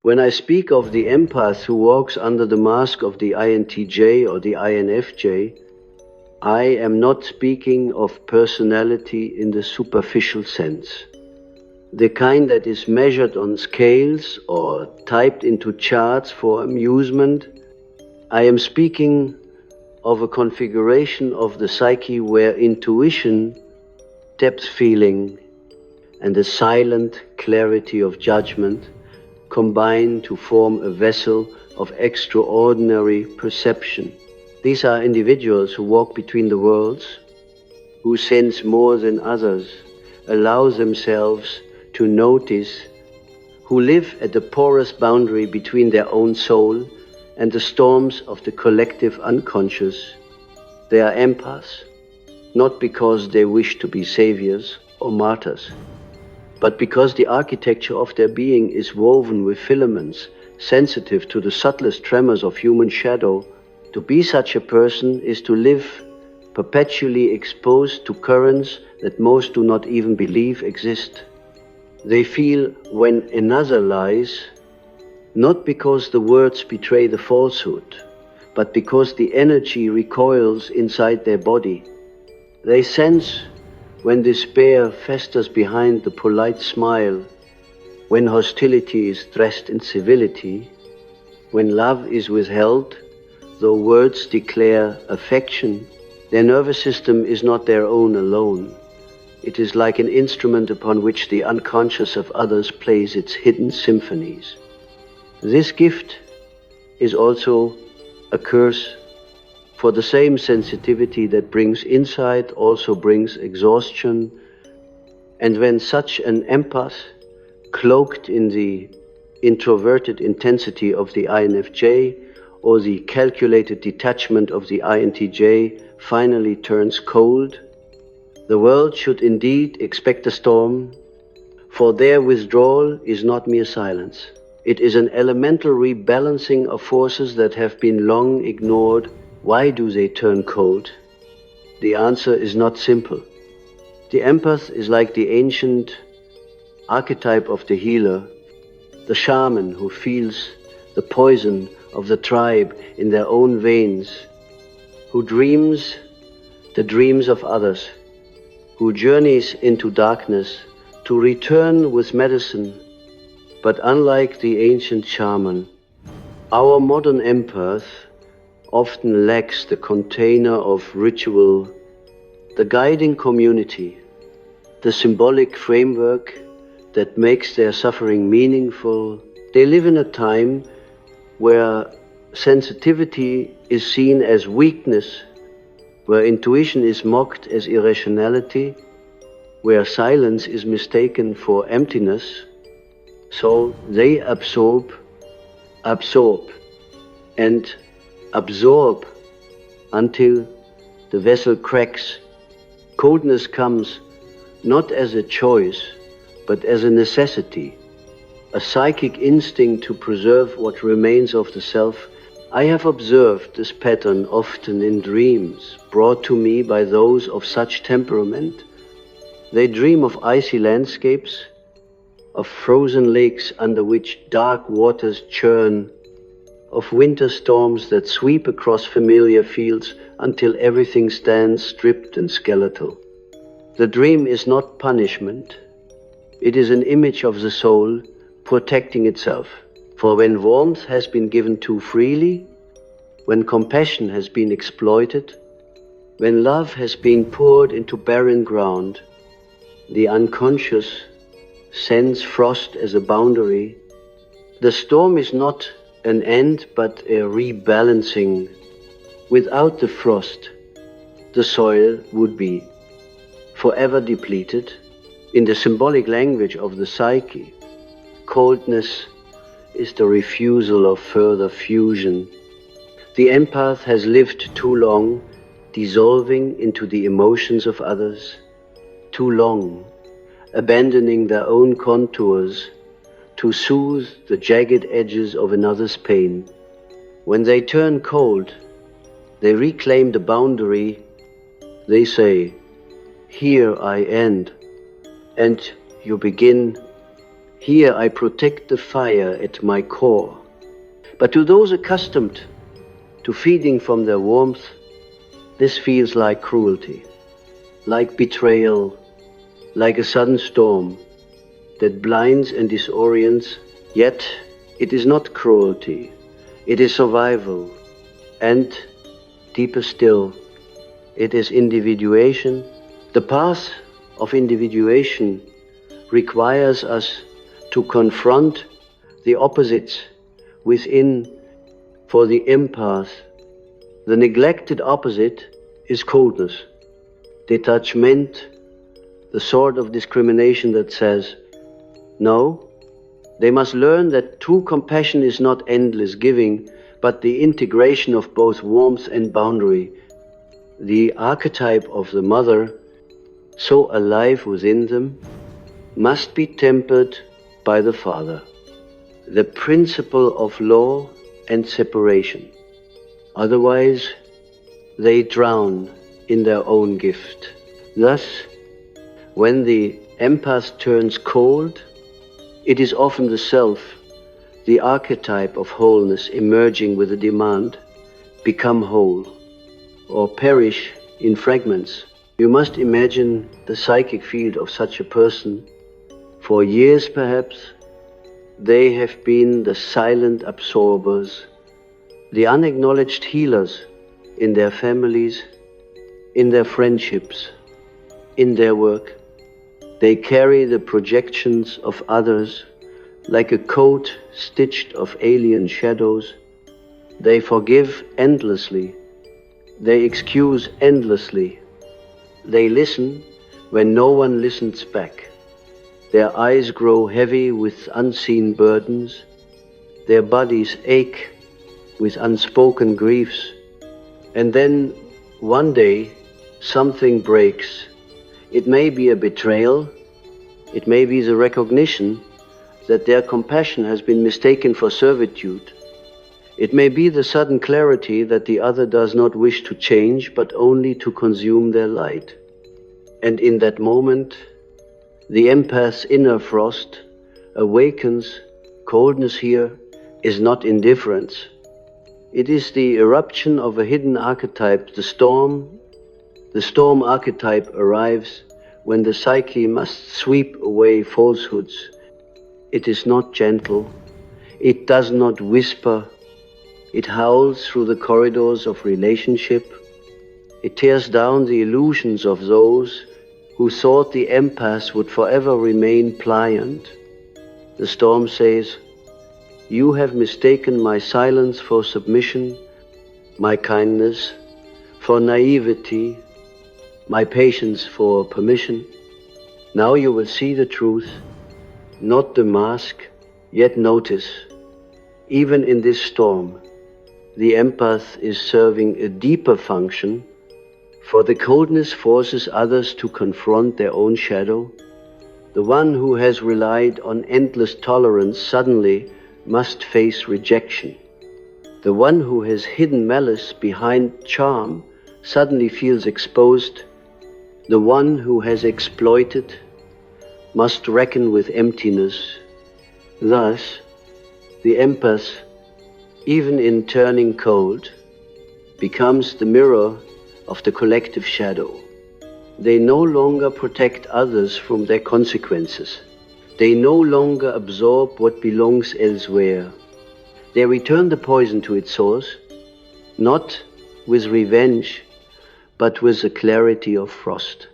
When I speak of the empath who walks under the mask of the INTJ or the INFJ, I am not speaking of personality in the superficial sense, the kind that is measured on scales or typed into charts for amusement. I am speaking of a configuration of the psyche where intuition, depth feeling, and a silent clarity of judgment combine to form a vessel of extraordinary perception. These are individuals who walk between the worlds, who sense more than others, allow themselves to notice, who live at the porous boundary between their own soul and the storms of the collective unconscious. They are empaths, not because they wish to be saviors or martyrs, but because the architecture of their being is woven with filaments, sensitive to the subtlest tremors of human shadow. To be such a person is to live perpetually exposed to currents that most do not even believe exist. They feel when another lies, not because the words betray the falsehood, but because the energy recoils inside their body. They sense when despair festers behind the polite smile, when hostility is dressed in civility, when love is withheld, though words declare affection. Their nervous system is not their own alone. It is like an instrument upon which the unconscious of others plays its hidden symphonies. This gift is also a curse, for the same sensitivity that brings insight also brings exhaustion. And when such an empath, cloaked in the introverted intensity of the INFJ or the calculated detachment of the INTJ, finally turns cold, the world should indeed expect a storm, for their withdrawal is not mere silence. It is an elemental rebalancing of forces that have been long ignored. Why do they turn cold? The answer is not simple. The empath is like the ancient archetype of the healer, the shaman who feels the poison of the tribe in their own veins, who dreams the dreams of others, who journeys into darkness to return with medicine. But unlike the ancient shaman, our modern empath often lacks the container of ritual, the guiding community, the symbolic framework that makes their suffering meaningful. They live in a time where sensitivity is seen as weakness, where intuition is mocked as irrationality, where silence is mistaken for emptiness. So they absorb, and absorb until the vessel cracks. Coldness comes not as a choice, but as a necessity, a psychic instinct to preserve what remains of the self. I have observed this pattern often in dreams brought to me by those of such temperament. They dream of icy landscapes, of frozen lakes under which dark waters churn, of winter storms that sweep across familiar fields until everything stands stripped and skeletal. The dream is not punishment. It is an image of the soul protecting itself. For when warmth has been given too freely, when compassion has been exploited, when love has been poured into barren ground, the unconscious sends frost as a boundary. The storm is not an end, but a rebalancing. Without the frost, the soil would be forever depleted. In the symbolic language of the psyche, coldness is the refusal of further fusion. The empath has lived too long dissolving into the emotions of others, too long abandoning their own contours to soothe the jagged edges of another's pain. When they turn cold, they reclaim the boundary. They say, "Here I end," and you begin Here I protect the fire at my core. But to those accustomed to feeding from their warmth, this feels like cruelty, like betrayal, like a sudden storm that blinds and disorients. Yet it is not cruelty, it is survival, and deeper still, it is individuation. The path of individuation requires us to confront the opposites within. For the empath, the neglected opposite is coldness, detachment, the sort of discrimination that says, no, they must learn that true compassion is not endless giving, but the integration of both warmth and boundary. The archetype of the mother, so alive within them, must be tempered by the father. The principle of law and separation. Otherwise, they drown in their own gift. Thus, when the empath turns cold, it is often the self, the archetype of wholeness emerging with a demand, become whole, or perish in fragments. You must imagine the psychic field of such a person. For years perhaps, they have been the silent absorbers, the unacknowledged healers in their families, in their friendships, in their work. They carry the projections of others like a coat stitched of alien shadows. They forgive endlessly. They excuse endlessly. They listen when no one listens back. Their eyes grow heavy with unseen burdens. Their bodies ache with unspoken griefs. And then, one day, something breaks. It may be a betrayal. It may be the recognition that their compassion has been mistaken for servitude. It may be the sudden clarity that the other does not wish to change, but only to consume their light. And in that moment, the empath's inner frost awakens. Coldness here is not indifference. It is the eruption of a hidden archetype, the storm. The storm archetype arrives when the psyche must sweep away falsehoods. It is not gentle. It does not whisper. It howls through the corridors of relationship. It tears down the illusions of those who thought the empath would forever remain pliant. The storm says, you have mistaken my silence for submission, my kindness for naivety, my patience for permission. Now you will see the truth, not the mask. Yet notice, even in this storm, the empath is serving a deeper function, for the coldness forces others to confront their own shadow. The one who has relied on endless tolerance suddenly must face rejection. The one who has hidden malice behind charm suddenly feels exposed. The one who has exploited must reckon with emptiness. Thus, the empath, even in turning cold, becomes the mirror of the collective shadow. They no longer protect others from their consequences. They no longer absorb what belongs elsewhere. They return the poison to its source, not with revenge, but with the clarity of frost.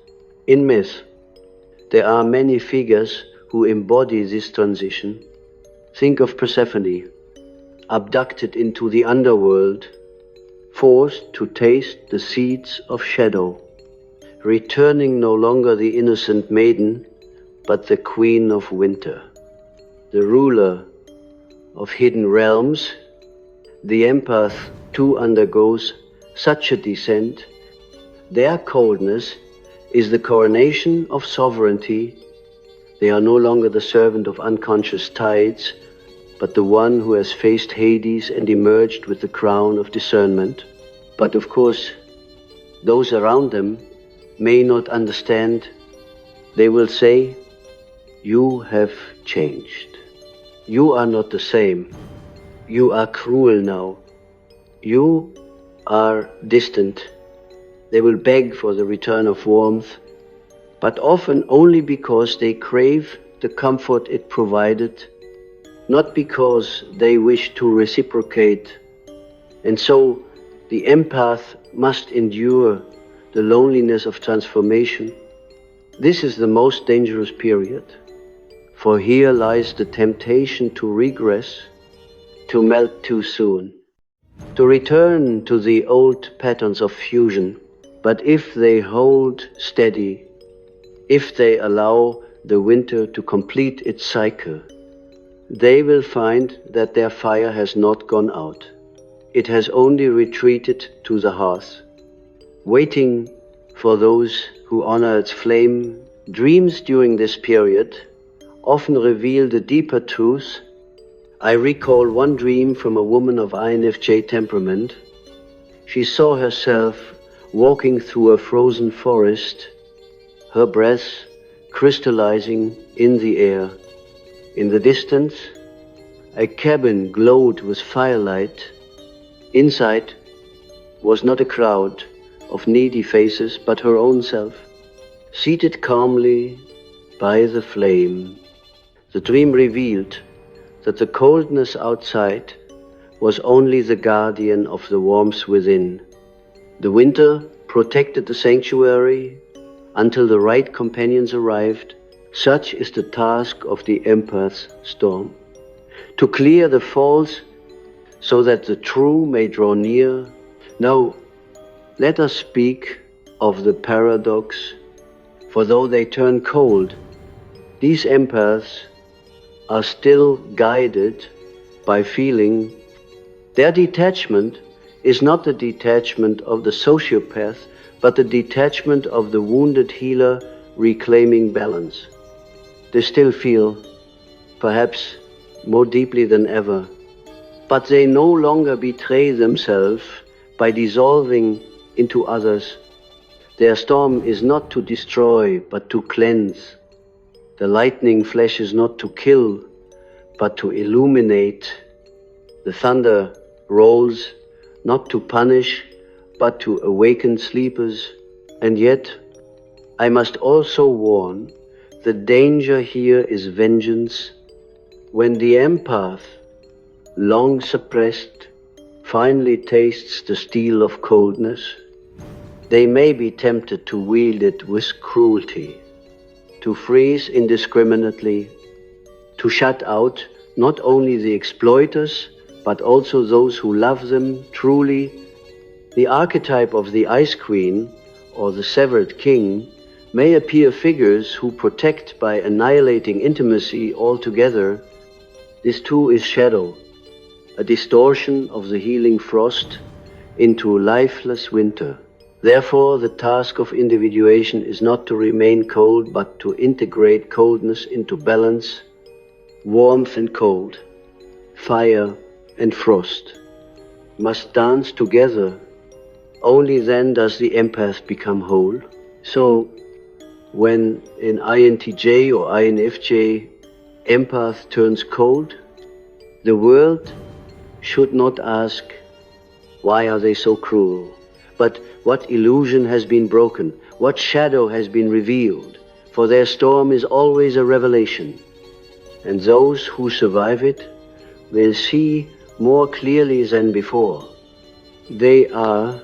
In myth, there are many figures who embody this transition. Think of Persephone, abducted into the underworld, forced to taste the seeds of shadow, returning no longer the innocent maiden, but the queen of winter, the ruler of hidden realms. The empath too undergoes such a descent. Their coldness is the coronation of sovereignty. They are no longer the servant of unconscious tides, but the one who has faced Hades and emerged with the crown of discernment. But of course, those around them may not understand. They will say, you have changed. You are not the same. You are cruel now. You are distant. They will beg for the return of warmth, but often only because they crave the comfort it provided, not because they wish to reciprocate. And so the empath must endure the loneliness of transformation. This is the most dangerous period, for here lies the temptation to regress, to melt too soon, to return to the old patterns of fusion. But if they hold steady, if they allow the winter to complete its cycle, they will find that their fire has not gone out. It has only retreated to the hearth, waiting for those who honor its flame. Dreams during this period often reveal the deeper truth. I recall one dream from a woman of INFJ temperament. She saw herself walking through a frozen forest, her breath crystallizing in the air. In the distance, a cabin glowed with firelight. Inside was not a crowd of needy faces, but her own self, seated calmly by the flame. The dream revealed that the coldness outside was only the guardian of the warmth within. The winter protected the sanctuary until the right companions arrived. Such is the task of the empath's storm, to clear the false so that the true may draw near. Now, let us speak of the paradox, for though they turn cold, these empaths are still guided by feeling. Their detachment is not the detachment of the sociopath, but the detachment of the wounded healer reclaiming balance. They still feel, perhaps more deeply than ever, but they no longer betray themselves by dissolving into others. Their storm is not to destroy, but to cleanse. The lightning flashes not to kill, but to illuminate. The thunder rolls not to punish, but to awaken sleepers. And yet, I must also warn, the danger here is vengeance. When the empath, long suppressed, finally tastes the steel of coldness, they may be tempted to wield it with cruelty, to freeze indiscriminately, to shut out not only the exploiters, but also those who love them truly. The archetype of the Ice Queen or the severed king may appear figures who protect by annihilating intimacy altogether. This too is shadow, a distortion of the healing frost into lifeless winter. Therefore, the task of individuation is not to remain cold, but to integrate coldness into balance, warmth and cold, fire and frost must dance together. Only then does the empath become whole. So, when in INTJ or INFJ empath turns cold, the world should not ask, why are they so cruel? But what illusion has been broken? What shadow has been revealed? For their storm is always a revelation. And those who survive it will see more clearly than before. They are,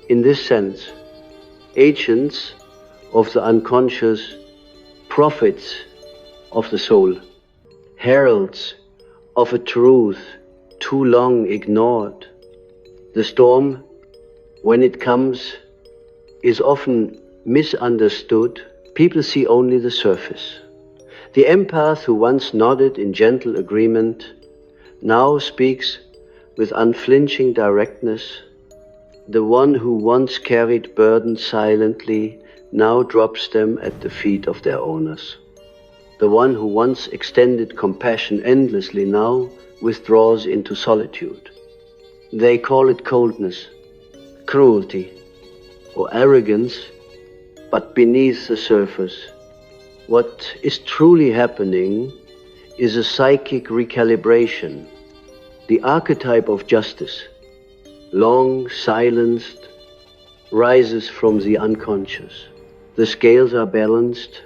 in this sense, agents of the unconscious, prophets of the soul, heralds of a truth too long ignored. The storm, when it comes, is often misunderstood. People see only the surface. The empath who once nodded in gentle agreement now speaks with unflinching directness. The one who once carried burdens silently now drops them at the feet of their owners. The one who once extended compassion endlessly now withdraws into solitude. They call it coldness, cruelty, or arrogance, but beneath the surface, what is truly happening is a psychic recalibration, the archetype of justice, long silenced, rises from the unconscious. The scales are balanced,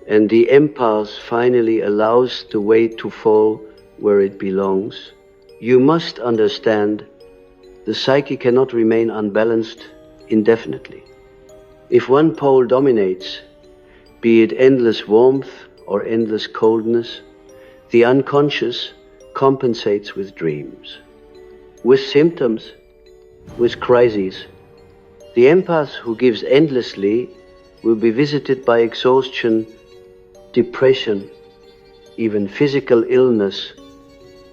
and the empath finally allows the weight to fall where it belongs. You must understand, the psyche cannot remain unbalanced indefinitely. If one pole dominates, be it endless warmth or endless coldness, the unconscious compensates with dreams, with symptoms, with crises. The empath who gives endlessly will be visited by exhaustion, depression, even physical illness.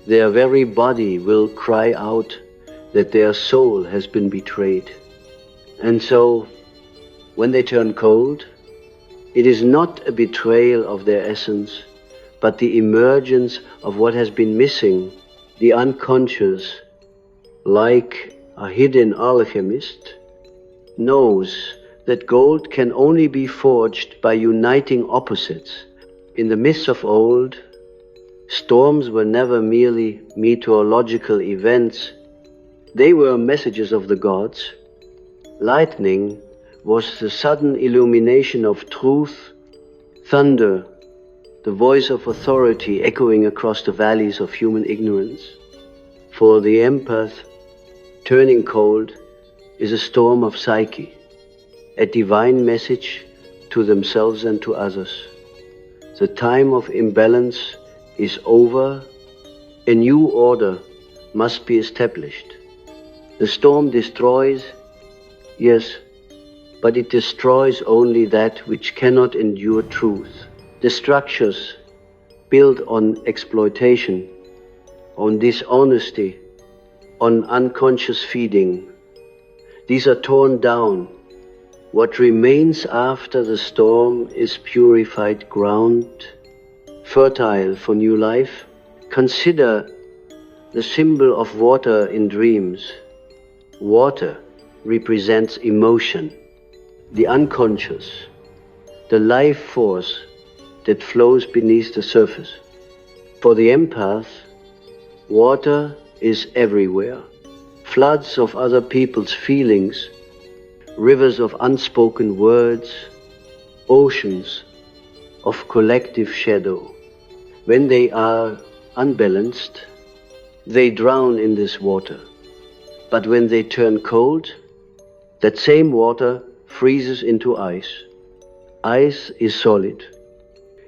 Their very body will cry out that their soul has been betrayed. And so, when they turn cold, it is not a betrayal of their essence, but the emergence of what has been missing. The unconscious, like a hidden alchemist, knows that gold can only be forged by uniting opposites. In the myths of old, storms were never merely meteorological events. They were messages of the gods. Lightning was the sudden illumination of truth. Thunder, the voice of authority echoing across the valleys of human ignorance. For the empath, turning cold is a storm of psyche, a divine message to themselves and to others. The time of imbalance is over. A new order must be established. The storm destroys, yes, but it destroys only that which cannot endure truth. The structures built on exploitation, on dishonesty, on unconscious feeding, these are torn down. What remains after the storm is purified ground, fertile for new life. Consider the symbol of water in dreams. Water represents emotion, the unconscious, the life force that flows beneath the surface. For the empath, water is everywhere. Floods of other people's feelings, rivers of unspoken words, oceans of collective shadow. When they are unbalanced, they drown in this water. But when they turn cold, that same water freezes into ice. Ice is solid.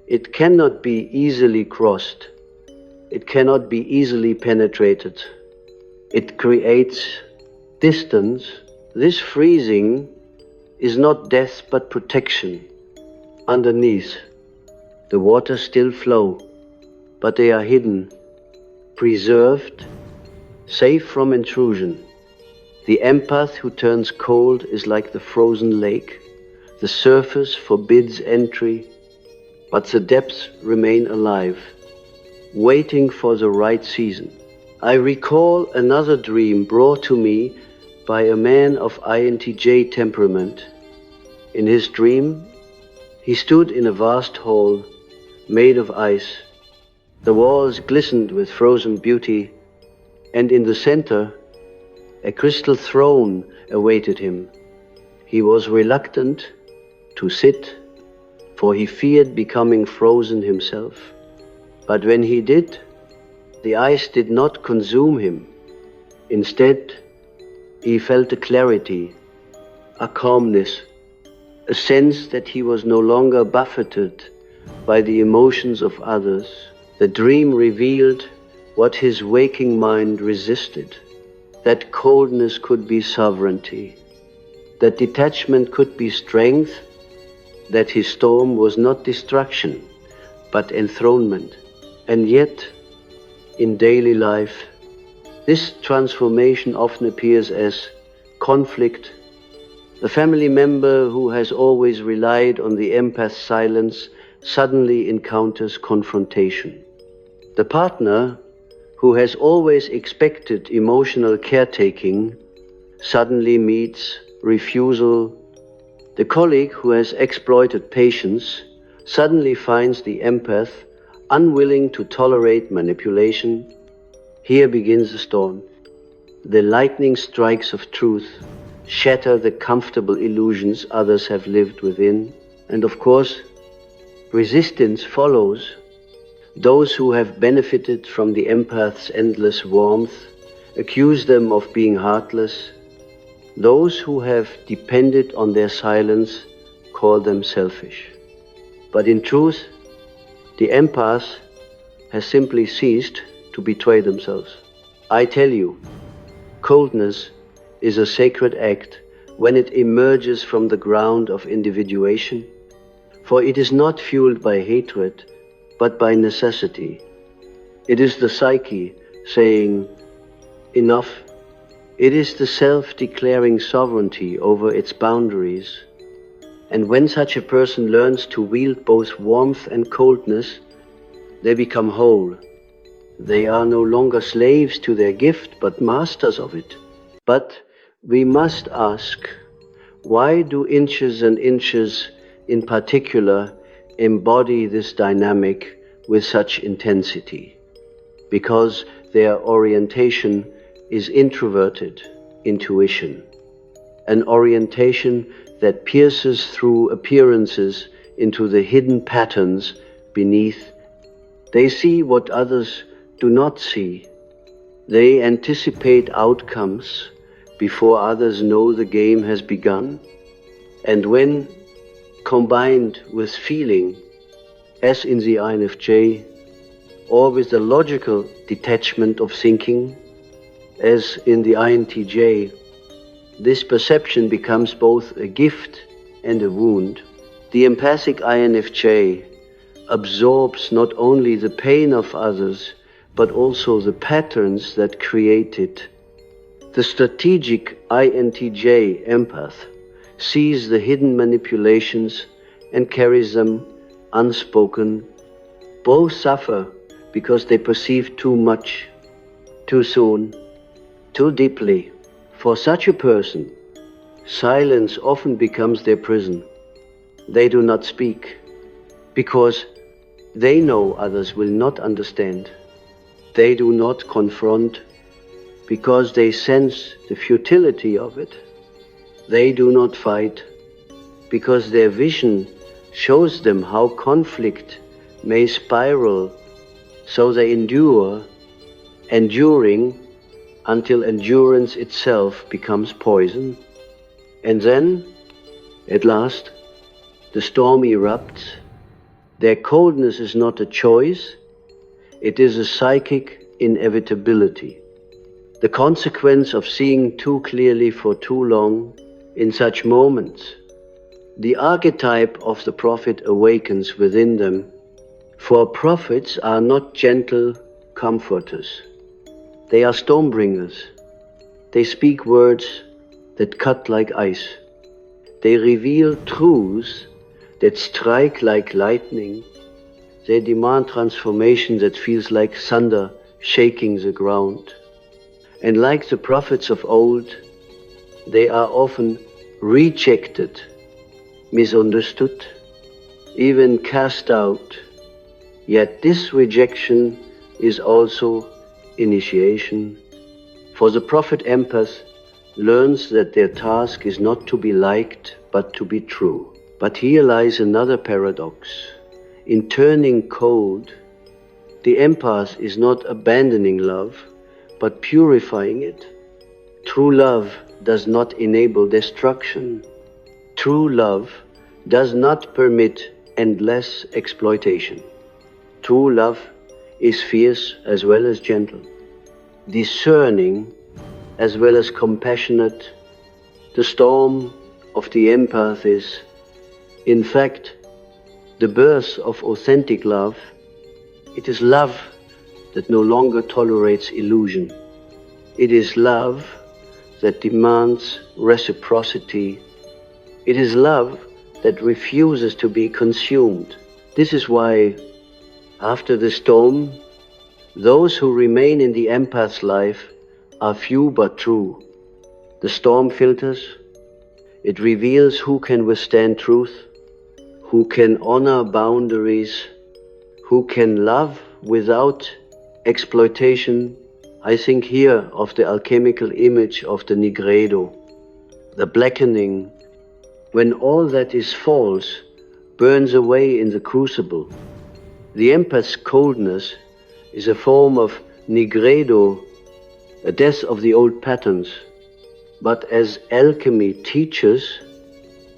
It cannot be easily crossed. It cannot be easily penetrated. It creates distance. This freezing is not death but protection. Underneath, the waters still flow, but they are hidden, preserved, safe from intrusion. The empath who turns cold is like the frozen lake. The surface forbids entry, but the depths remain alive, waiting for the right season. I recall another dream brought to me by a man of INTJ temperament. In his dream, he stood in a vast hall made of ice. The walls glistened with frozen beauty, and in the center, a crystal throne awaited him. He was reluctant to sit, for he feared becoming frozen himself. But when he did, the ice did not consume him. Instead, he felt a clarity, a calmness, a sense that he was no longer buffeted by the emotions of others. The dream revealed what his waking mind resisted, that coldness could be sovereignty, that detachment could be strength, that his storm was not destruction, but enthronement. And yet, in daily life, this transformation often appears as conflict. The family member who has always relied on the empath's silence suddenly encounters confrontation. The partner who has always expected emotional caretaking suddenly meets refusal. The colleague who has exploited patience suddenly finds the empath unwilling to tolerate manipulation. Here begins the storm. The lightning strikes of truth shatter the comfortable illusions others have lived within. And of course, resistance follows. Those who have benefited from the empath's endless warmth accuse them of being heartless. Those who have depended on their silence call them selfish. But in truth, the empath has simply ceased to betray themselves. I tell you, coldness is a sacred act when it emerges from the ground of individuation, for it is not fueled by hatred, but by necessity. It is the psyche saying, enough. It is the self declaring sovereignty over its boundaries. And when such a person learns to wield both warmth and coldness, they become whole. They are no longer slaves to their gift, but masters of it. But we must ask, why do inches and inches in particular embody this dynamic with such intensity? Because their orientation is introverted intuition, an orientation that pierces through appearances into the hidden patterns beneath. They see what others do not see. They anticipate outcomes before others know the game has begun. And when combined with feeling, as in the INFJ, or with the logical detachment of thinking, as in the INTJ, this perception becomes both a gift and a wound. The empathic INFJ absorbs not only the pain of others, but also the patterns that create it. The strategic INTJ empath sees the hidden manipulations and carries them unspoken. Both suffer because they perceive too much, too soon, too deeply. For such a person, silence often becomes their prison. They do not speak because they know others will not understand. They do not confront because they sense the futility of it. They do not fight because their vision shows them how conflict may spiral, so they endure, enduring until endurance itself becomes poison. And then, at last, the storm erupts. Their coldness is not a choice, it is a psychic inevitability. The consequence of seeing too clearly for too long in such moments. The archetype of the prophet awakens within them, for prophets are not gentle comforters. They are stormbringers. They speak words that cut like ice. They reveal truths that strike like lightning. They demand transformation that feels like thunder shaking the ground. And like the prophets of old, they are often rejected, misunderstood, even cast out. Yet this rejection is also initiation, for the prophet empath learns that their task is not to be liked, but to be true. But here lies another paradox. In turning cold, the empath is not abandoning love, but purifying it. True love does not enable destruction. True love does not permit endless exploitation. True love is fierce as well as gentle, discerning as well as compassionate. The storm of the empath is, in fact, the birth of authentic love. It is love that no longer tolerates illusion. It is love that demands reciprocity. It is love that refuses to be consumed. This is why, after the storm, those who remain in the empath's life are few but true. The storm filters. It reveals who can withstand truth, who can honor boundaries, who can love without exploitation. I think here of the alchemical image of the nigredo, the blackening, when all that is false burns away in the crucible. The empath's coldness is a form of nigredo, a death of the old patterns. But as alchemy teaches,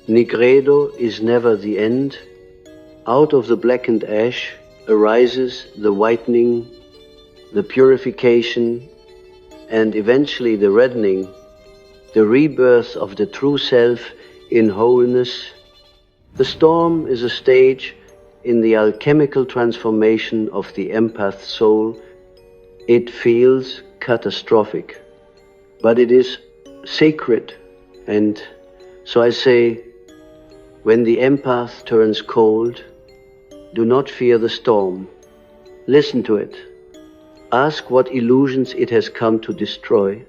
nigredo is never the end. Out of the blackened ash arises the whitening, the purification, and eventually the reddening, the rebirth of the true self in wholeness. The storm is a stage in the alchemical transformation of the empath soul. It feels catastrophic, but it is sacred. And so I say, when the empath turns cold, do not fear the storm. Listen to it. Ask what illusions it has come to destroy.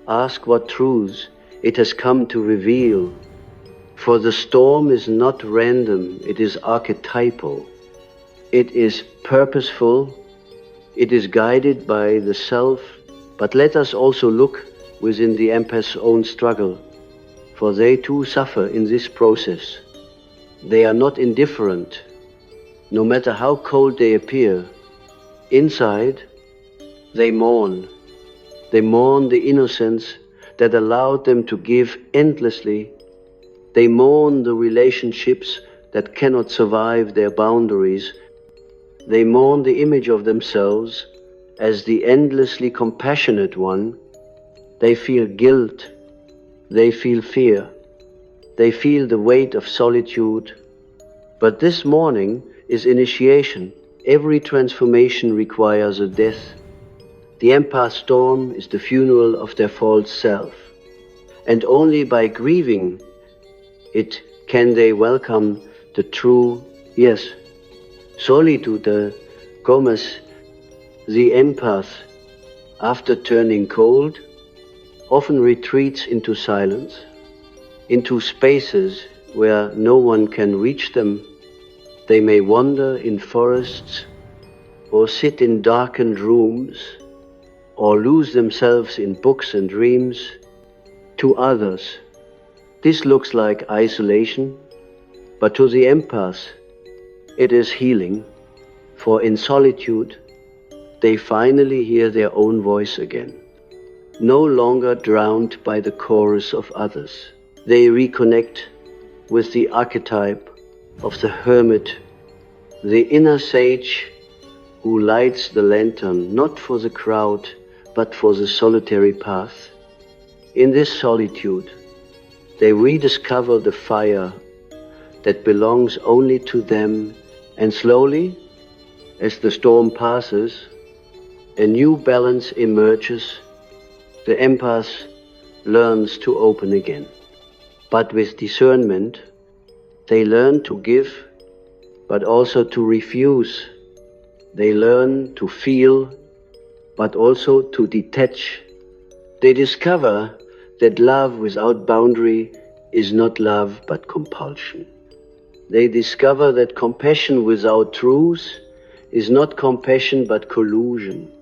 Ask what truths it has come to reveal. For the storm is not random, it is archetypal. It is purposeful, it is guided by the self. But let us also look within the empath's own struggle, for they too suffer in this process. They are not indifferent, no matter how cold they appear. Inside, they mourn. They mourn the innocence that allowed them to give endlessly. They mourn the relationships that cannot survive their boundaries. They mourn the image of themselves as the endlessly compassionate one. They feel guilt. They feel fear. They feel the weight of solitude. But this morning is initiation. Every transformation requires a death. The empath storm is the funeral of their false self. And only by grieving it can they welcome the true, yes, solitude. Gomez, the empath, after turning cold, often retreats into silence, into spaces where no one can reach them. They may wander in forests, or sit in darkened rooms, or lose themselves in books and dreams. To others, this looks like isolation, but to the empath, it is healing, for in solitude, they finally hear their own voice again. No longer drowned by the chorus of others, they reconnect with the archetype of the hermit, the inner sage who lights the lantern not for the crowd, but for the solitary path. In this solitude, they rediscover the fire that belongs only to them, and slowly, as the storm passes, a new balance emerges. The empath learns to open again. But with discernment, they learn to give, but also to refuse. They learn to feel, but also to detach. They discover that love without boundary is not love but compulsion. They discover that compassion without truth is not compassion but collusion.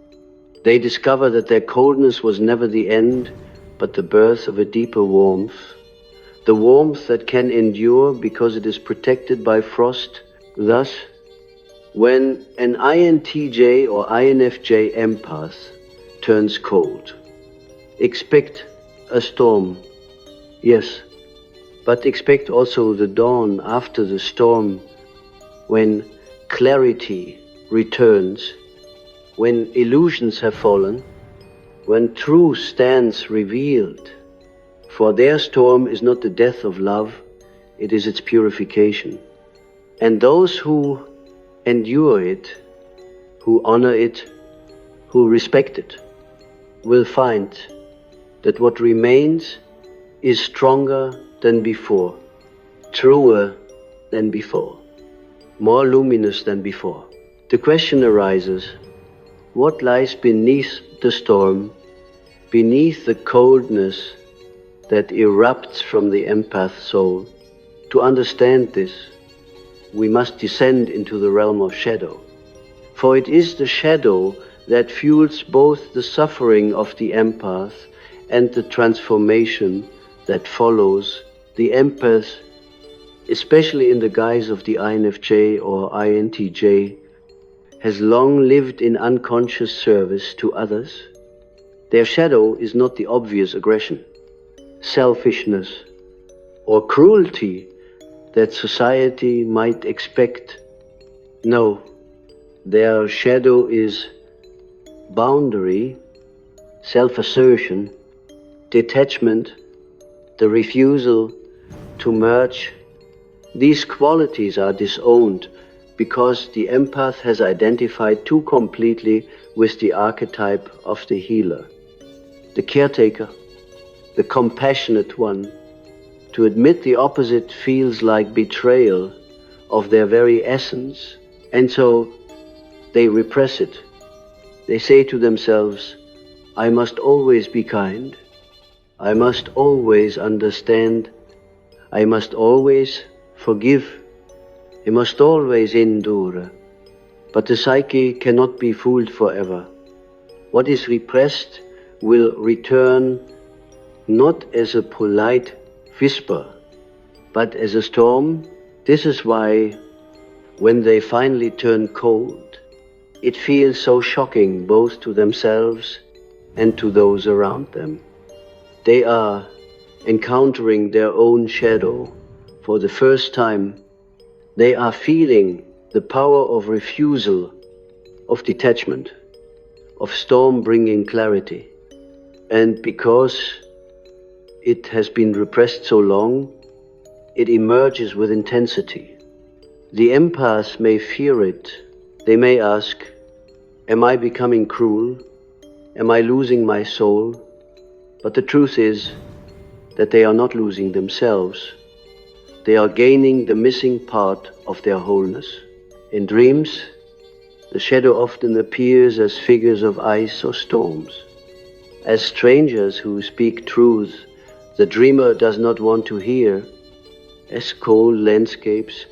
They discover that their coldness was never the end, but the birth of a deeper warmth. The warmth that can endure because it is protected by frost. Thus, when an INTJ or INFJ empath turns cold, expect a storm, yes, but expect also the dawn after the storm, when clarity returns, when illusions have fallen, when truth stands revealed. For their storm is not the death of love, it is its purification. And those who endure it, who honor it, who respect it, will find that what remains is stronger than before, truer than before, more luminous than before. The question arises, what lies beneath the storm, beneath the coldness that erupts from the empath soul? To understand this, we must descend into the realm of shadow. For it is the shadow that fuels both the suffering of the empath and the transformation that follows. The empath, especially in the guise of the INFJ or INTJ, has long lived in unconscious service to others. Their shadow is not the obvious aggression, selfishness, or cruelty that society might expect. No, their shadow is boundary, self-assertion, detachment, the refusal to merge. These qualities are disowned because the empath has identified too completely with the archetype of the healer, the caretaker, the compassionate one. To admit the opposite feels like betrayal of their very essence, and so they repress it. They say to themselves, I must always be kind, I must always understand, I must always forgive, I must always endure. But the psyche cannot be fooled forever. What is repressed will return not as a polite whisper, but as a storm. This is why, when they finally turn cold, it feels so shocking both to themselves and to those around them. They are encountering their own shadow for the first time. They are feeling the power of refusal, of detachment, of storm bringing clarity. And because it has been repressed so long, it emerges with intensity. The empath may fear it. They may ask, am I becoming cruel? Am I losing my soul? But the truth is that they are not losing themselves. They are gaining the missing part of their wholeness. In dreams, the shadow often appears as figures of ice or storms. As strangers who speak truth the dreamer does not want to hear, as cold landscapes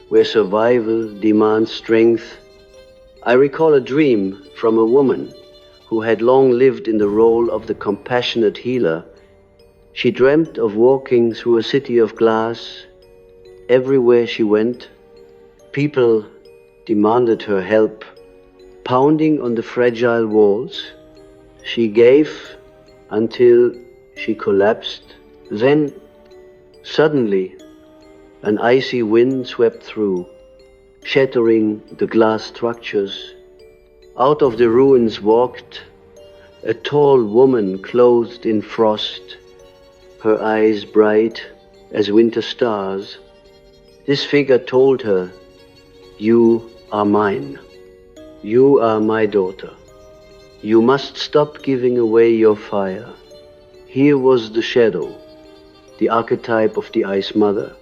where survival demands strength. I recall a dream from a woman who had long lived in the role of the compassionate healer. She dreamt of walking through a city of glass. Everywhere she went, people demanded her help, pounding on the fragile walls. She gave until she collapsed. Then, suddenly, an icy wind swept through, shattering the glass structures. Out of the ruins walked a tall woman clothed in frost, her eyes bright as winter stars. This figure told her, you are mine. You are my daughter. You must stop giving away your fire. Here was the shadow, the archetype of the Ice Mother,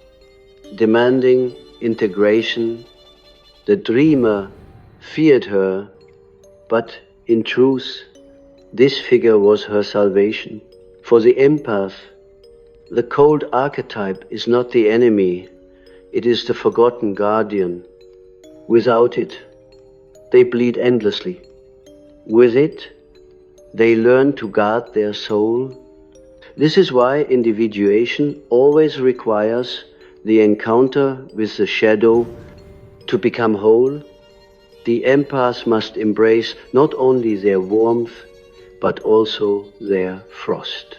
demanding integration. The dreamer feared her, but in truth, this figure was her salvation. For the empath, the cold archetype is not the enemy, it is the forgotten guardian. Without it, they bleed endlessly. With it, they learn to guard their soul. This is why individuation always requires the encounter with the shadow to become whole. The empath must embrace not only their warmth, but also their frost.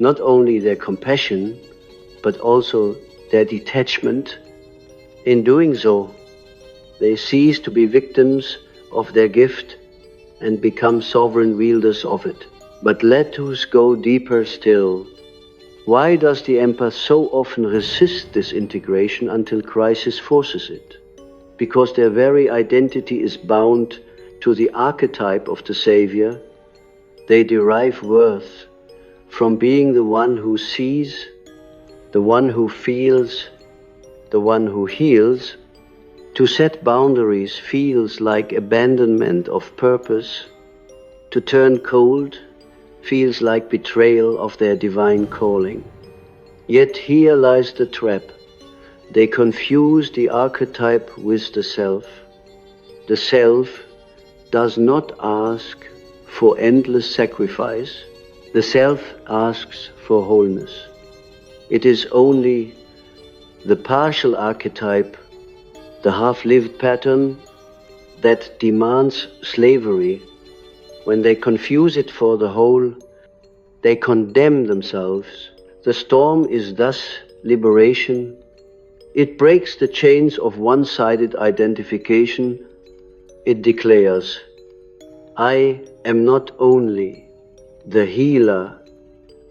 Not only their compassion, but also their detachment. In doing so, they cease to be victims of their gift and become sovereign wielders of it. But let us go deeper still. Why does the empath so often resist this integration until crisis forces it? Because their very identity is bound to the archetype of the savior. They derive worth from being the one who sees, the one who feels, the one who heals. To set boundaries feels like abandonment of purpose. To turn cold feels like betrayal of their divine calling. Yet here lies the trap. They confuse the archetype with the self. The self does not ask for endless sacrifice. The self asks for wholeness. It is only the partial archetype, the half-lived pattern, that demands slavery. When they confuse it for the whole, they condemn themselves. The storm is thus liberation. It breaks the chains of one-sided identification. It declares, I am not only the healer,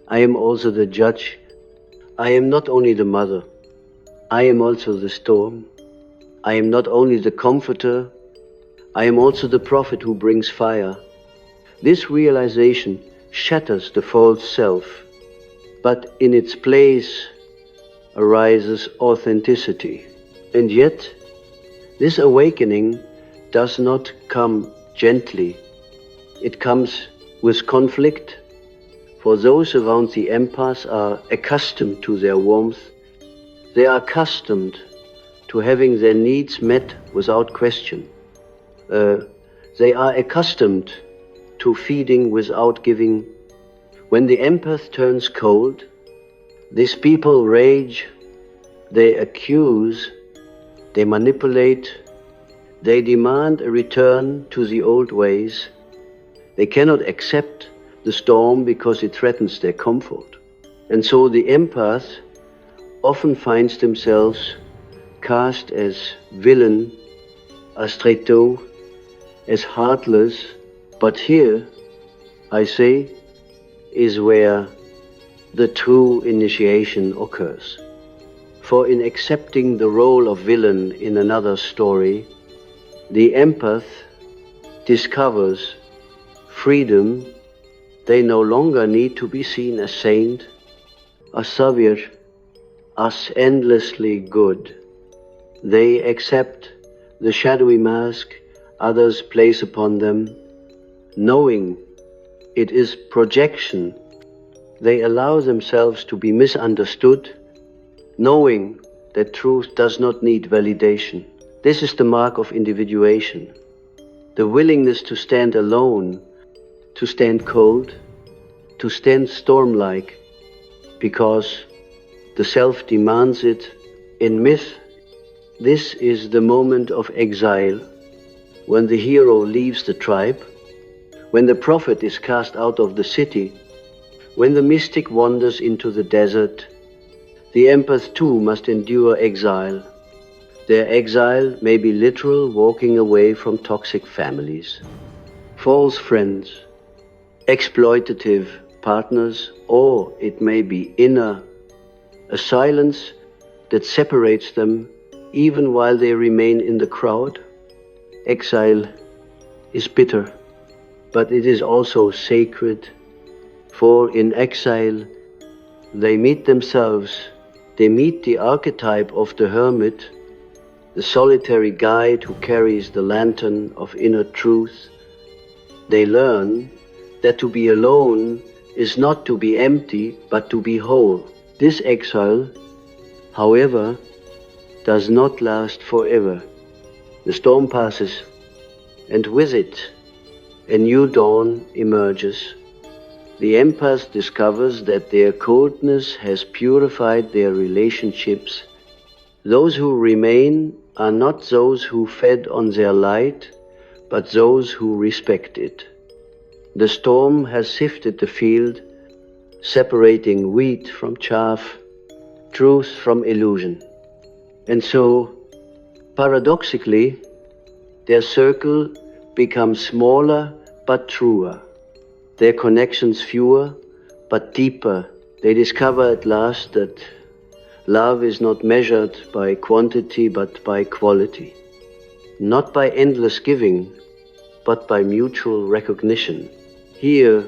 I am also the judge. I am not only the mother, I am also the storm. I am not only the comforter, I am also the prophet who brings fire. This realization shatters the false self, but in its place arises authenticity. And yet, this awakening does not come gently. It comes with conflict, for those around the empaths are accustomed to their warmth. They are accustomed to having their needs met without question. They are accustomed to feeding without giving. When the empath turns cold, these people rage, they accuse, they manipulate, they demand a return to the old ways. They cannot accept the storm because it threatens their comfort. And so the empath often finds themselves cast as villain, as traître, as heartless. But here, I say, is where the true initiation occurs. For in accepting the role of villain in another story, the empath discovers freedom. They no longer need to be seen as saint, as savior, as endlessly good. They accept the shadowy mask others place upon them, knowing it is projection. They allow themselves to be misunderstood, knowing that truth does not need validation. This is the mark of individuation, the willingness to stand alone, to stand cold, to stand storm-like, because the self demands it. In myth, this is the moment of exile, when the hero leaves the tribe, when the prophet is cast out of the city, when the mystic wanders into the desert. The empath too must endure exile. Their exile may be literal, walking away from toxic families, false friends, exploitative partners, or it may be inner, a silence that separates them even while they remain in the crowd. Exile is bitter, but it is also sacred, for in exile they meet themselves. They meet the archetype of the hermit, the solitary guide who carries the lantern of inner truth. They learn that to be alone is not to be empty, but to be whole. This exile, however, does not last forever. The storm passes, and with it, a new dawn emerges. The empath discovers that their coldness has purified their relationships. Those who remain are not those who fed on their light, but those who respect it. The storm has sifted the field, separating wheat from chaff, truth from illusion. And so, paradoxically, their circle becomes smaller but truer, their connections fewer but deeper. They discover at last that love is not measured by quantity but by quality, not by endless giving but by mutual recognition. Here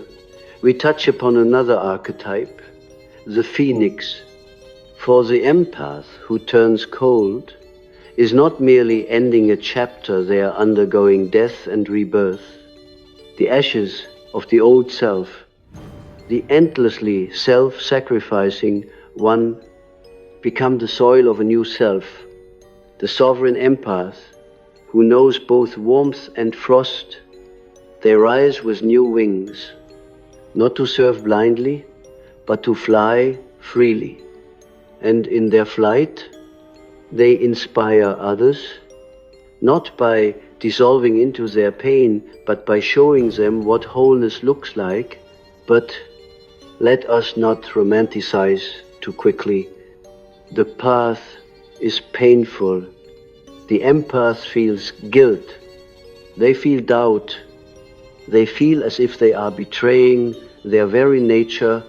we touch upon another archetype, the phoenix. For the empath who turns cold is not merely ending a chapter, they are undergoing death and rebirth. The ashes of the old self, the endlessly self-sacrificing one, become the soil of a new self. The sovereign empath, who knows both warmth and frost, they rise with new wings, not to serve blindly, but to fly freely. And in their flight, they inspire others, not by dissolving into their pain, but by showing them what wholeness looks like. But let us not romanticize too quickly. The path is painful. The empath feels guilt. They feel doubt. They feel as if they are betraying their very nature.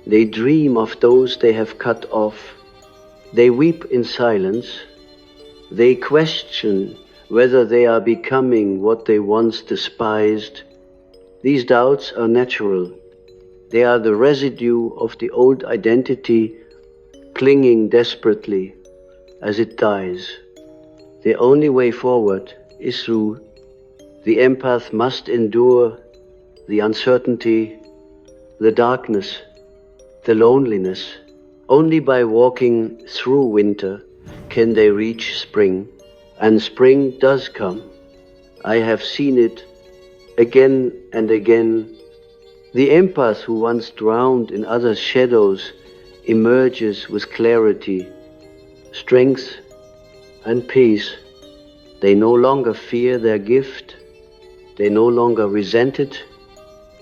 They dream of those they have cut off. They weep in silence. They question whether they are becoming what they once despised. These doubts are natural. They are the residue of the old identity clinging desperately as it dies. The only way forward is through. The empath must endure the uncertainty, the darkness, the loneliness. Only by walking through winter can they reach spring. And spring does come. I have seen it again and again. The empath who once drowned in others' shadows emerges with clarity, strength, and peace. They no longer fear their gift. They no longer resent it.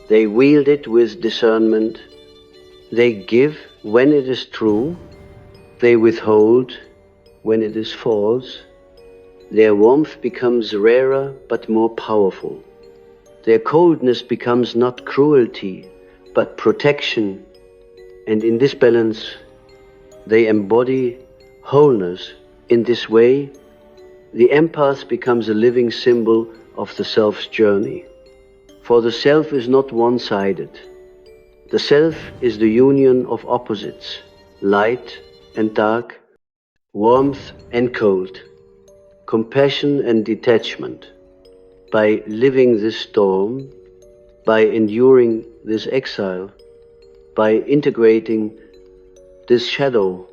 They wield it with discernment. They give when it is true. They withhold when it is false. Their warmth becomes rarer but more powerful. Their coldness becomes not cruelty, but protection. And in this balance, they embody wholeness. In this way, the empath becomes a living symbol of the self's journey. For the self is not one-sided. The self is the union of opposites, light and dark, warmth and cold, compassion and detachment. By living this storm, by enduring this exile, by integrating this shadow,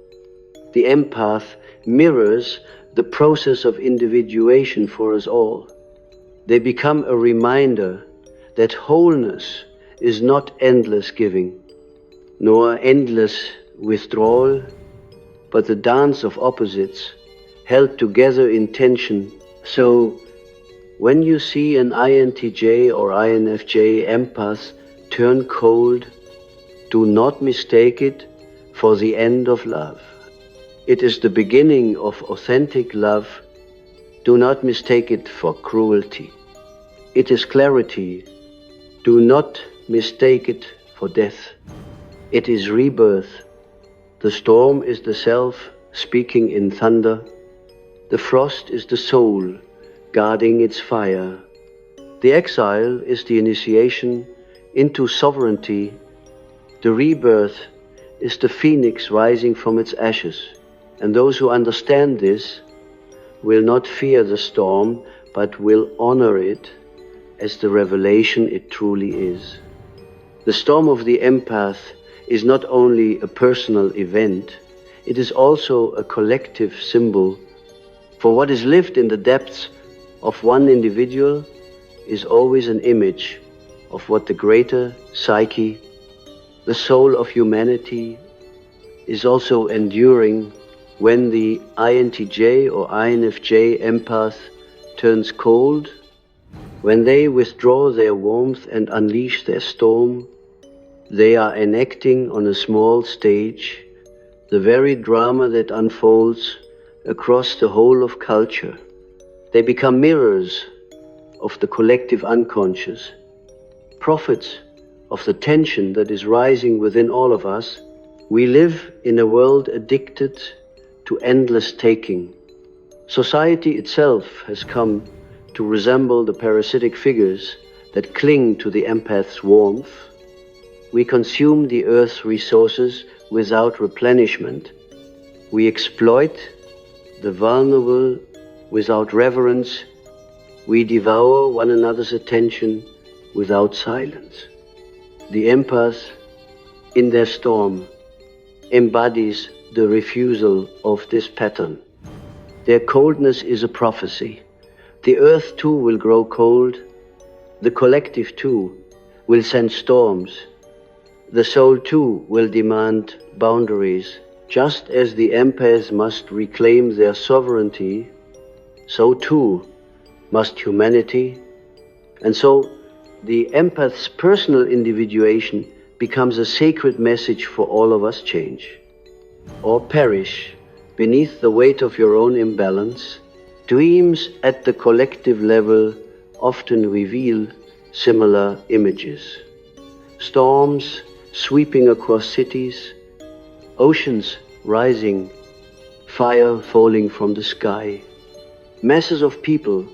the empath mirrors the process of individuation for us all. They become a reminder that wholeness is not endless giving, nor endless withdrawal, but the dance of opposites held together in tension. So, when you see an INTJ or INFJ empath turn cold, do not mistake it for the end of love. It is the beginning of authentic love. Do not mistake it for cruelty. It is clarity. Do not mistake it for death. It is rebirth. The storm is the self speaking in thunder. The frost is the soul guarding its fire. The exile is the initiation into sovereignty. The rebirth is the phoenix rising from its ashes. And those who understand this will not fear the storm, but will honor it as the revelation it truly is. The storm of the empath is not only a personal event, it is also a collective symbol. For what is lived in the depths of one individual is always an image of what the greater psyche, the soul of humanity, is also enduring. When the INTJ or INFJ empath turns cold, when they withdraw their warmth and unleash their storm, they are enacting on a small stage the very drama that unfolds across the whole of culture. They become mirrors of the collective unconscious, prophets of the tension that is rising within all of us. We live in a world addicted to endless taking. Society itself has come to resemble the parasitic figures that cling to the empath's warmth. We consume the earth's resources without replenishment. We exploit the vulnerable without reverence. We devour one another's attention without silence. The empath, in their storm, embodies the refusal of this pattern. Their coldness is a prophecy. The earth too will grow cold. The collective too will sense storms. The soul too will demand boundaries. Just as the empaths must reclaim their sovereignty, so too must humanity. And so the empath's personal individuation becomes a sacred message for all of us: change or perish beneath the weight of your own imbalance. Dreams at the collective level often reveal similar images. Storms sweeping across cities, oceans rising, fire falling from the sky. Masses of people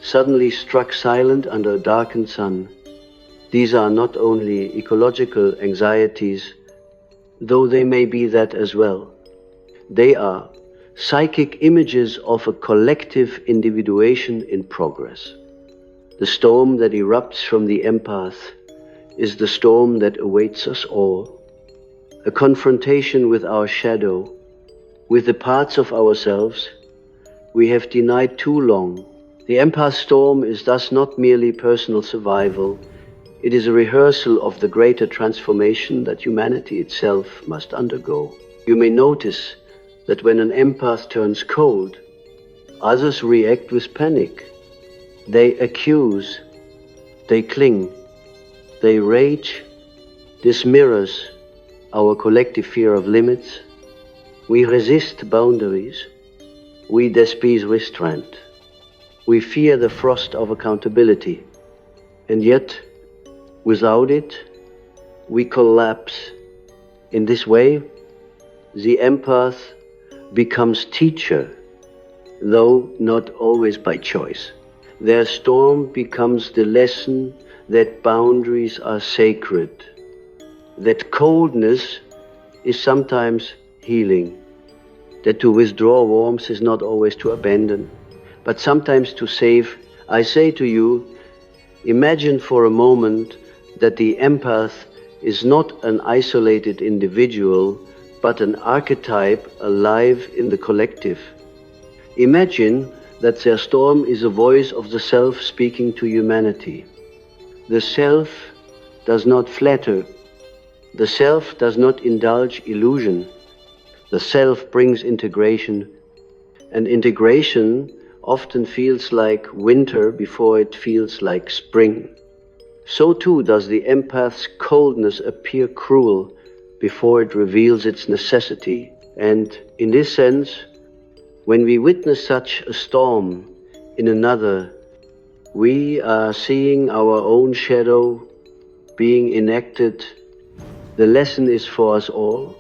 suddenly struck silent under a darkened sun. These are not only ecological anxieties, though they may be that as well. They are psychic images of a collective individuation in progress. The storm that erupts from the empath is the storm that awaits us all. A confrontation with our shadow, with the parts of ourselves we have denied too long. The empath storm is thus not merely personal survival, it is a rehearsal of the greater transformation that humanity itself must undergo. You may notice that when an empath turns cold, others react with panic. They accuse, they cling, they rage. This mirrors our collective fear of limits. We resist boundaries. We despise restraint. We fear the frost of accountability. And yet, without it, we collapse. In this way, the empath becomes teacher, though not always by choice. Their storm becomes the lesson that boundaries are sacred, that coldness is sometimes healing, that to withdraw warmth is not always to abandon, but sometimes to save. I say to you, imagine for a moment that the empath is not an isolated individual, but an archetype alive in the collective. Imagine that their storm is a voice of the self speaking to humanity. The self does not flatter. The self does not indulge illusion. The self brings integration, and integration often feels like winter before it feels like spring. So too does the empath's coldness appear cruel before it reveals its necessity. And in this sense, when we witness such a storm in another, we are seeing our own shadow being enacted. The lesson is for us all: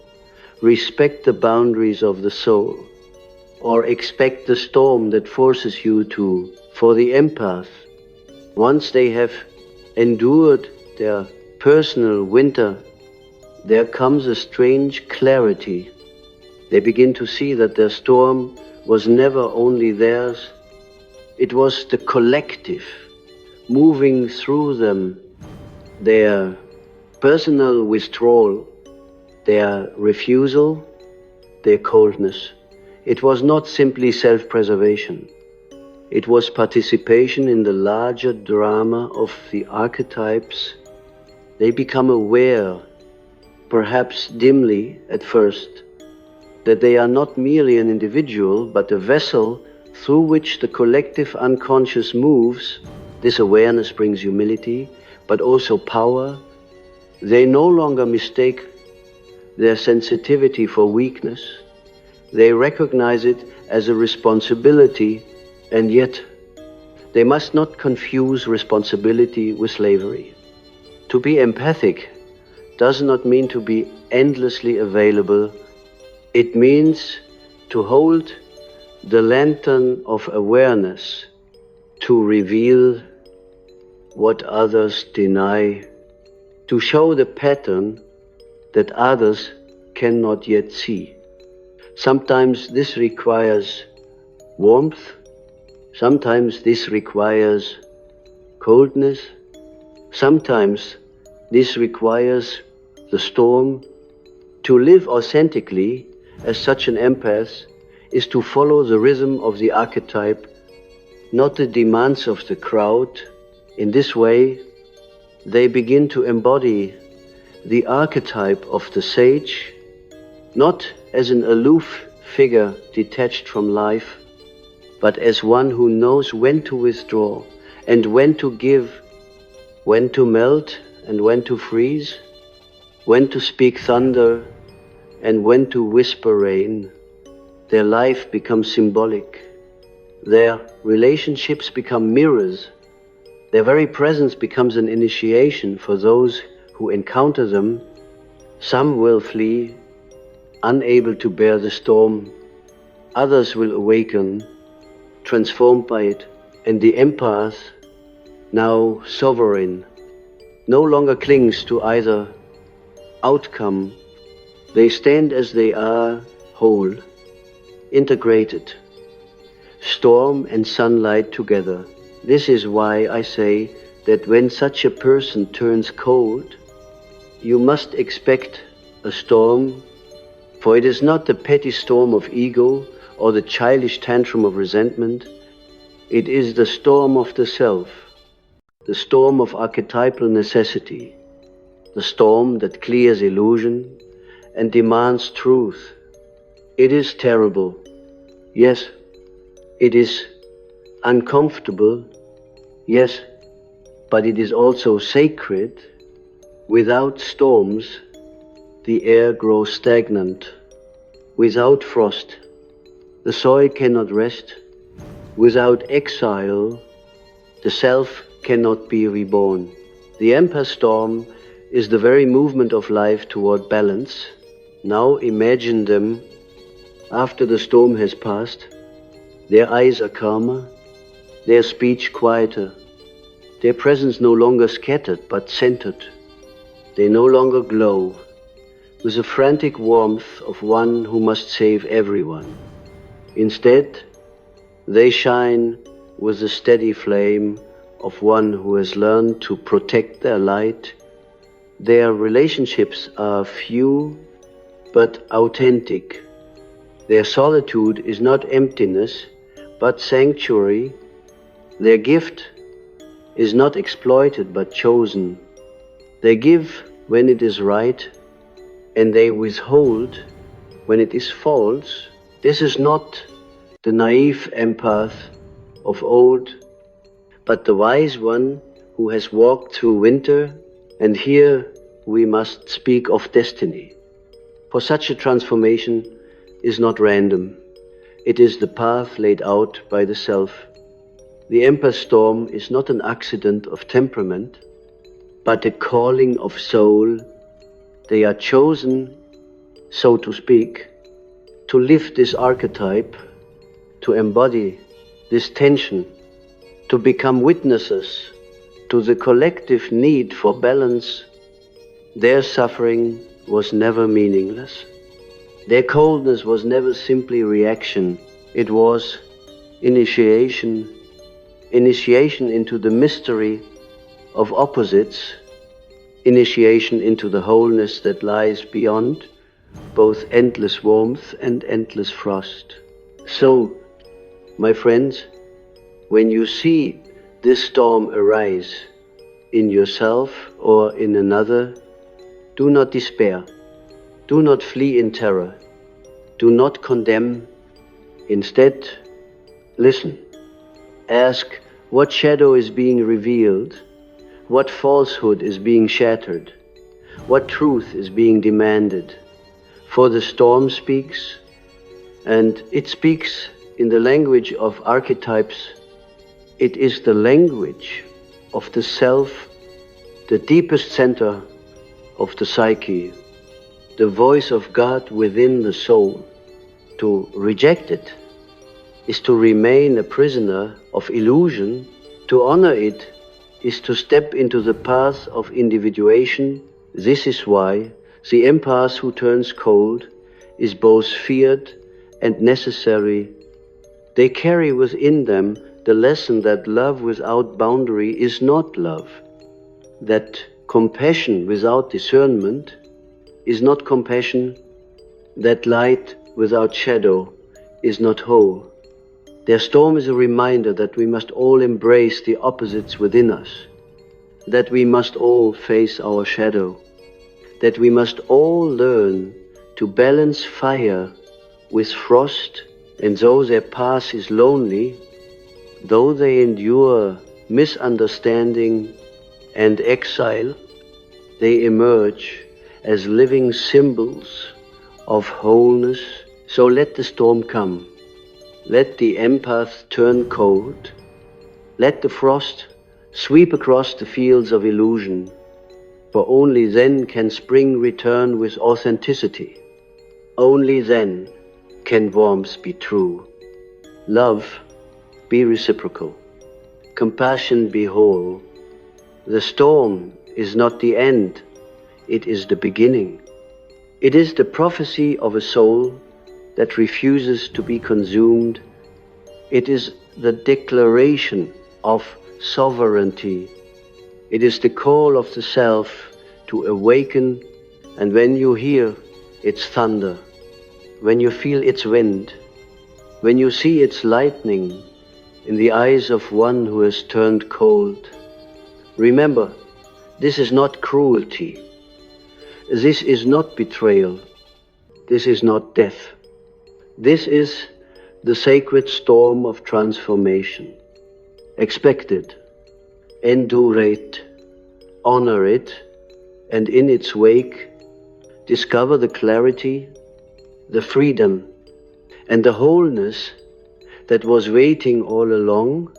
respect the boundaries of the soul, or expect the storm that forces you to. For the empath, once they have endured their personal winter, there comes a strange clarity. They begin to see that their storm was never only theirs, it was the collective moving through them. Their personal withdrawal, their refusal, their coldness. It was not simply self-preservation. It was participation in the larger drama of the archetypes. They become aware, perhaps dimly at first, that they are not merely an individual, but a vessel through which the collective unconscious moves. This awareness brings humility, but also power. They no longer mistake their sensitivity for weakness. They recognize it as a responsibility, and yet they must not confuse responsibility with slavery. To be empathic does not mean to be endlessly available. It means to hold the lantern of awareness to reveal what others deny, to show the pattern that others cannot yet see. Sometimes this requires warmth, sometimes this requires coldness, sometimes this requires the storm. To live authentically as such an empath is to follow the rhythm of the archetype not the demands of the crowd. In this way, they begin to embody the archetype of the sage, not as an aloof figure detached from life, but as one who knows when to withdraw and when to give, when to melt and when to freeze, when to speak thunder and when to whisper rain. Their life becomes symbolic. Their relationships become mirrors. Their very presence becomes an initiation for those who encounter them. Some will flee, unable to bear the storm. Others will awaken, transformed by it. And the empath, now sovereign, no longer clings to either outcome. They stand as they are, whole, integrated, storm and sunlight together. This is why I say that when such a person turns cold, you must expect a storm, for it is not the petty storm of ego or the childish tantrum of resentment. It is the storm of the self, the storm of archetypal necessity, the storm that clears illusion and demands truth. It is terrible. Yes, it is uncomfortable. Yes, but it is also sacred. Without storms, the air grows stagnant. Without frost, the soil cannot rest. Without exile, the self cannot be reborn. The empath storm is the very movement of life toward balance. Now imagine them after the storm has passed. Their eyes are calmer, their speech quieter, their presence no longer scattered but centered. They no longer glow with the frantic warmth of one who must save everyone. Instead, they shine with the steady flame of one who has learned to protect their light. Their relationships are few but authentic. Their solitude is not emptiness but sanctuary. Their gift is not exploited but chosen. They give when it is right, and they withhold when it is false. This is not the naive empath of old, but the wise one who has walked through winter. And here we must speak of destiny. For such a transformation is not random. It is the path laid out by the self. The empath storm is not an accident of temperament, but a calling of soul. They are chosen, so to speak, to live this archetype, to embody this tension, to become witnesses to the collective need for balance. Their suffering was never meaningless. Their coldness was never simply reaction. It was initiation into the mystery of opposites, initiation into the wholeness that lies beyond both endless warmth and endless frost. So, my friends, when you see this storm arise in yourself or in another, do not despair. Do not flee in terror. Do not condemn. Instead, listen. Ask what shadow is being revealed, what falsehood is being shattered, what truth is being demanded. For the storm speaks, and it speaks in the language of archetypes. It is the language of the self, the deepest center of the psyche, the voice of God within the soul. To reject it is to remain a prisoner of illusion. To honor it is to step into the path of individuation. This is why the empath who turns cold is both feared and necessary. They carry within them the lesson that love without boundary is not love, that compassion without discernment is not compassion, that light without shadow is not whole. Their storm is a reminder that we must all embrace the opposites within us, that we must all face our shadow, that we must all learn to balance fire with frost, and though their path is lonely, though they endure misunderstanding and exile, they emerge as living symbols of wholeness. So let the storm come. Let the empath turn cold. Let the frost sweep across the fields of illusion, for only then can spring return with authenticity. Only then can warmth be true, love be reciprocal, compassion be whole. The storm is not the end, it is the beginning. It is the prophecy of a soul that refuses to be consumed. It is the declaration of sovereignty. It is the call of the self to awaken, and when you hear its thunder, when you feel its wind, when you see its lightning in the eyes of one who has turned cold, remember, this is not cruelty. This is not betrayal. This is not death. This is the sacred storm of transformation. Expect it, endure it, honor it, and in its wake, discover the clarity, the freedom, and the wholeness that was waiting all along